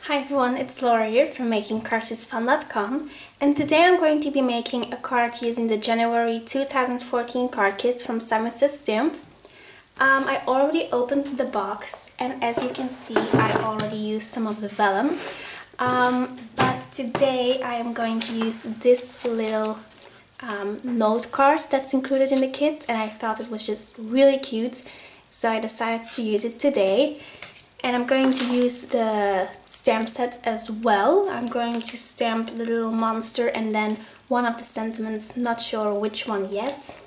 Hi everyone, it's Laura here from makingcardsisfun.com, and today I'm going to be making a card using the January 2014 card kit from SSS Stamp. I already opened the box, and as you can see I already used some of the vellum, but today I am going to use this little note card that's included in the kit, and I thought it was just really cute, so I decided to use it today. And I'm going to use the stamp set as well. I'm going to stamp the little monster and then one of the sentiments, not sure which one yet.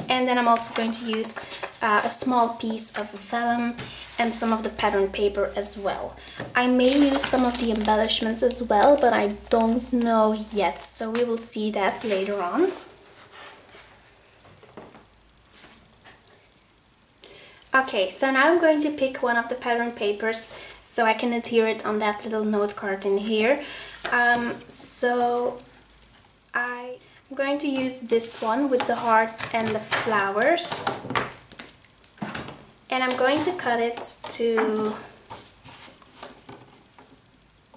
And then I'm also going to use a small piece of vellum and some of the pattern paper as well. I may use some of the embellishments as well, but I don't know yet, so we will see that later on. Okay, so now I'm going to pick one of the pattern papers so I can adhere it on that little note card in here. So I'm going to use this one with the hearts and the flowers. And I'm going to cut it to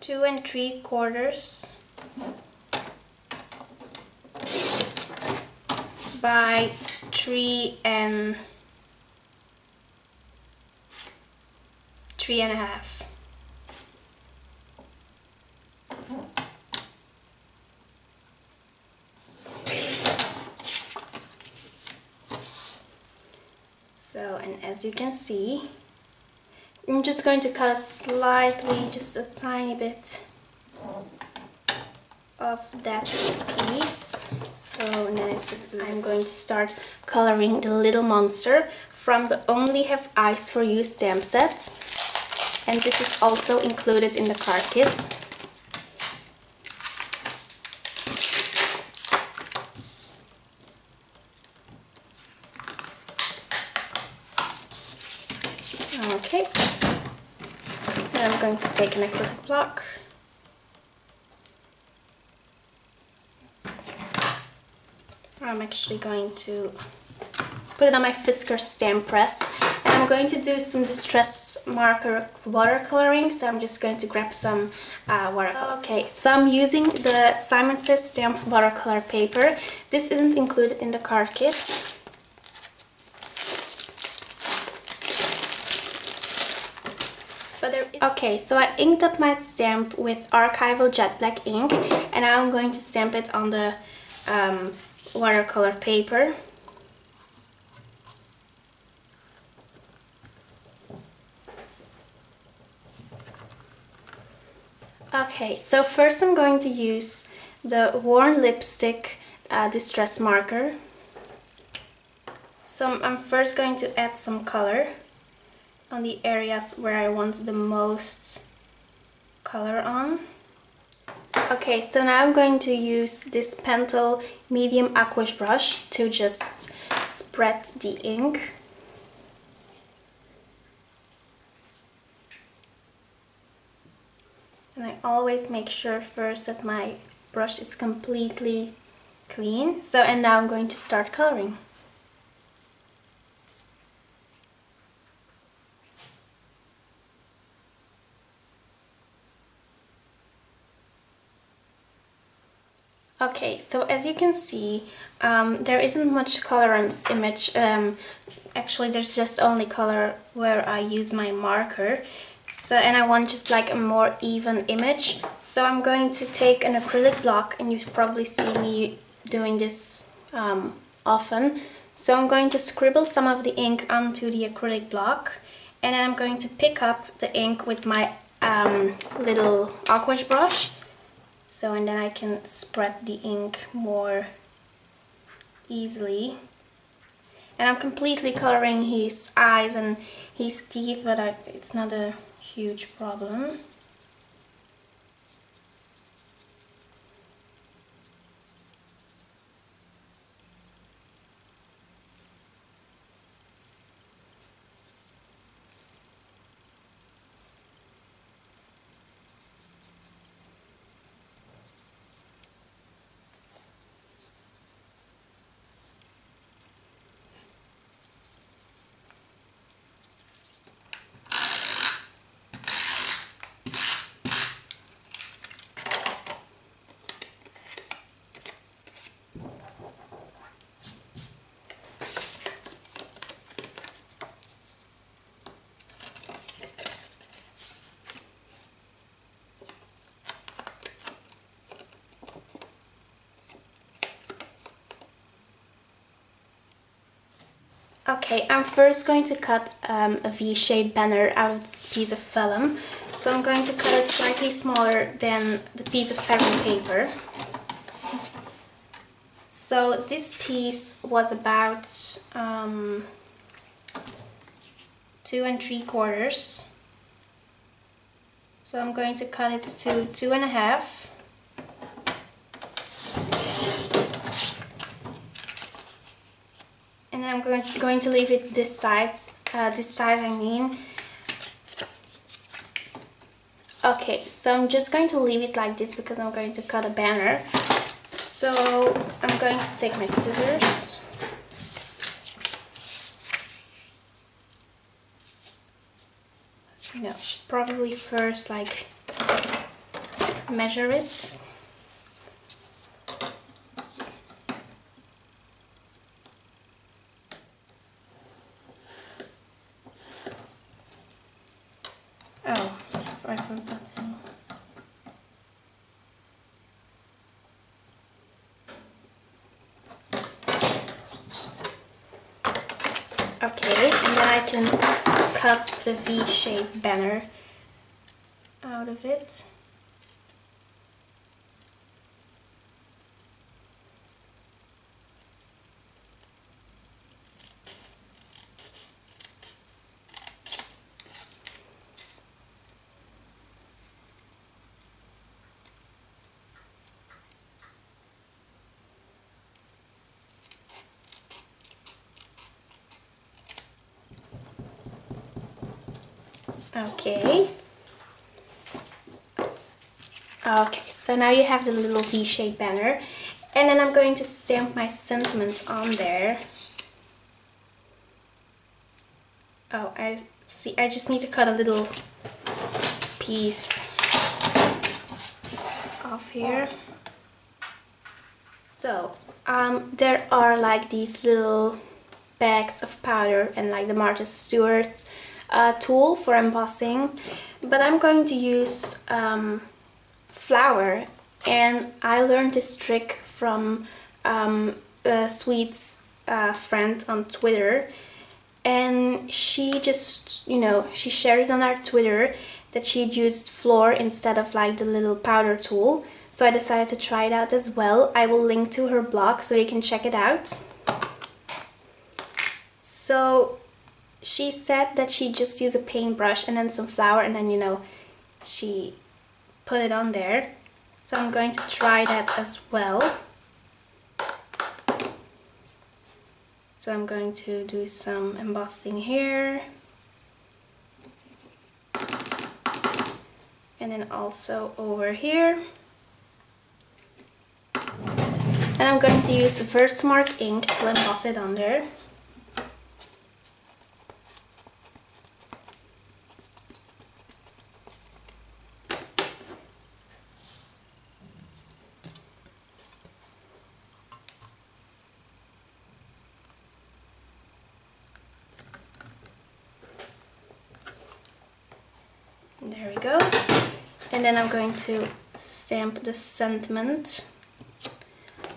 2 3/4 by 3 3.5. So, and as you can see, I'm just going to cut slightly, just a tiny bit of that piece. So, and then it's just, I'm going to start coloring the little monster from the Only Have Eyes for You stamp set. And this is also included in the card kit. Okay. Then I'm going to take an acrylic block. I'm actually going to put it on my Fiskars stamp press. I'm going to do some distress marker watercoloring, so I'm just going to grab some watercolor. Okay, so I'm using the Simon Says Stamp watercolor paper. This isn't included in the card kit. But there is. Okay, so I inked up my stamp with archival jet black ink, and now I'm going to stamp it on the watercolor paper. Okay, so first I'm going to use the Worn Lipstick Distress Marker. So I'm first going to add some color on the areas where I want the most color on. Okay, so now I'm going to use this Pentel medium Aquash brush to just spread the ink. And I always make sure first that my brush is completely clean. So, and now I'm going to start coloring. Okay, so as you can see, there isn't much color on this image. Actually, there's just only color where I use my marker. So, and I want just like a more even image. So I'm going to take an acrylic block, and you've probably seen me doing this often. So I'm going to scribble some of the ink onto the acrylic block, and then I'm going to pick up the ink with my little Aquash brush. So, and then I can spread the ink more easily. And I'm completely coloring his eyes and his teeth, but it's not a huge problem. Okay, I'm first going to cut a V-shaped banner out of this piece of vellum. So I'm going to cut it slightly smaller than the piece of packing paper. So this piece was about 2 3/4. So I'm going to cut it to 2 1/2. And then I'm going to leave it this side I mean. Okay, so I'm just going to leave it like this because I'm going to cut a banner. So I'm going to take my scissors. No, probably first like measure it. Oh, I forgot to. Okay, and then I can cut the V-shaped banner out of it. Okay. Okay, so now you have the little V-shaped banner, and then I'm going to stamp my sentiment on there. Oh, I see, I just need to cut a little piece off here. So, there are like these little bags of powder and like the Martha Stewart's tool for embossing, but I'm going to use flour, and I learned this trick from a Swede's friend on Twitter, and she just, you know, she shared it on our Twitter that she'd used flour instead of like the little powder tool, so I decided to try it out as well. I will link to her blog so you can check it out. So she said that she just used a paintbrush and then some flour, and then, you know, she put it on there. So I'm going to try that as well. So I'm going to do some embossing here. And then also over here. And I'm going to use Versamark ink to emboss it on there. There we go. And then I'm going to stamp the sentiment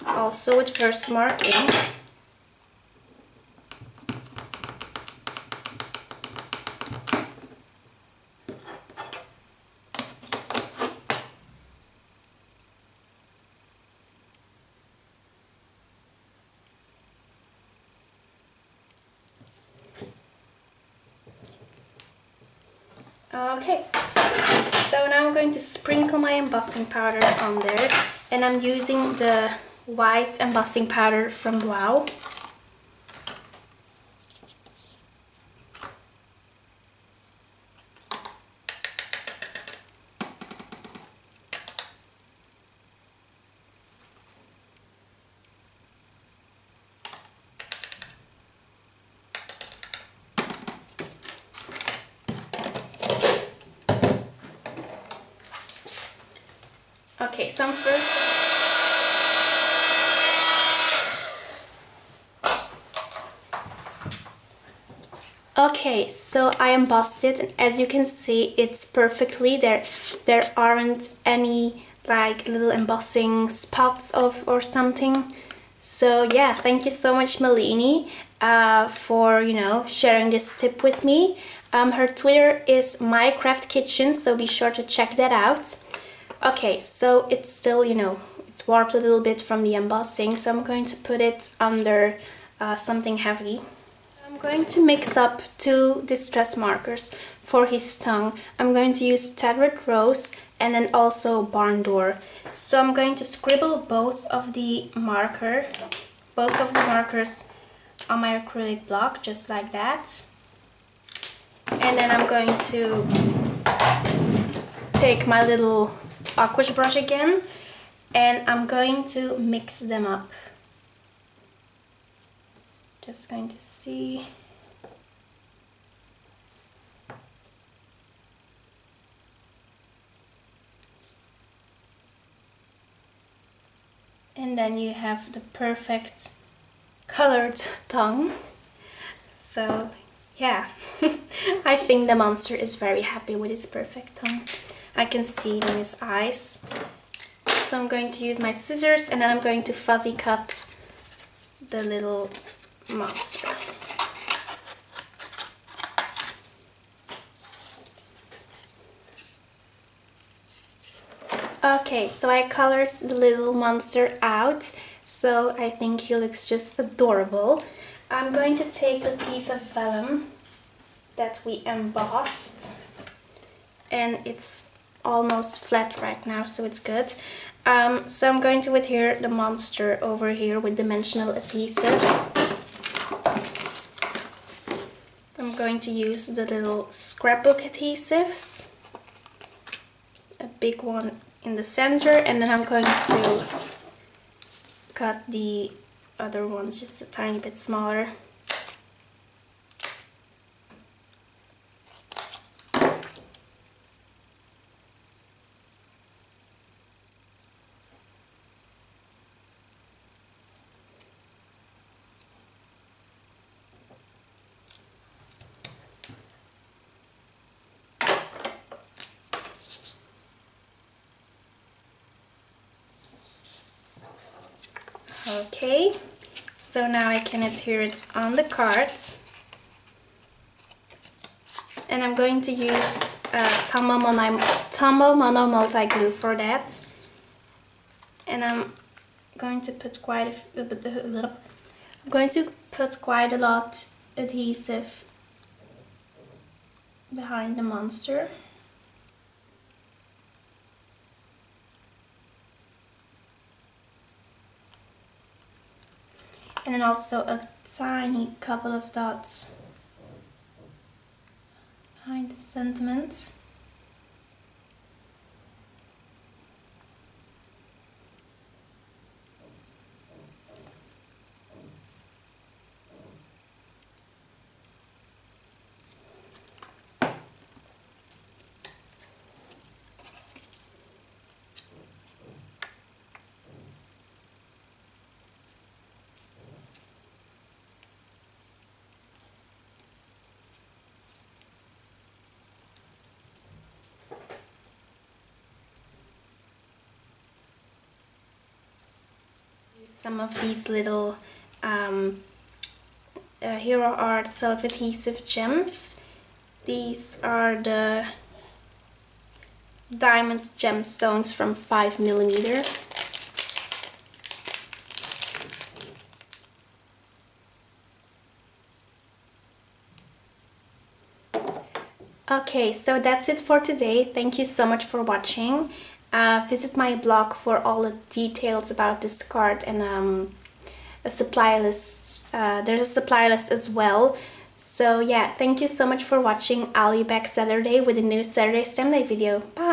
also with Versamark ink. Okay, so now I'm going to sprinkle my embossing powder on there, and I'm using the white embossing powder from Wow. Okay, so I'm first... Okay, so I embossed it, and as you can see, it's perfectly there. There aren't any like little embossing spots or something. So yeah, thank you so much, Malini. for, you know, sharing this tip with me. Her Twitter is mycraftkitchen, so be sure to check that out. Okay, so it's still, you know, it's warped a little bit from the embossing, so I'm going to put it under something heavy. I'm going to mix up 2 distress markers for his tongue. I'm going to use Tattered Rose and then also Barn Door. So I'm going to scribble both of the markers on my acrylic block, just like that. And then I'm going to take my little Aquash brush again, and I'm going to mix them up. Just going to see. And then you have the perfect colored tongue. So yeah, I think the monster is very happy with his perfect tongue. I can see it in his eyes. So I'm going to use my scissors and then I'm going to fuzzy cut the little monster. Okay, so I colored the little monster out, so I think he looks just adorable. I'm going to take the piece of vellum that we embossed, and it's almost flat right now, so it's good. So I'm going to adhere the monster over here with dimensional adhesive. I'm going to use the little scrapbook adhesives, a big one in the center, and then I'm going to cut the other ones just a tiny bit smaller. Okay, so now I can adhere it on the cards, and I'm going to use Tombow Mono Multi Glue for that, and I'm going to put quite a lot adhesive behind the monster. And then also a tiny couple of dots behind the sentiment. Some of these little Hero Art self-adhesive gems. These are the diamond gemstones from 5mm. Okay, so that's it for today. Thank you so much for watching. Visit my blog for all the details about this card and a supply list. There's a supply list as well. So yeah, thank you so much for watching. I'll be back Saturday with a new Saturday Sunday video. Bye!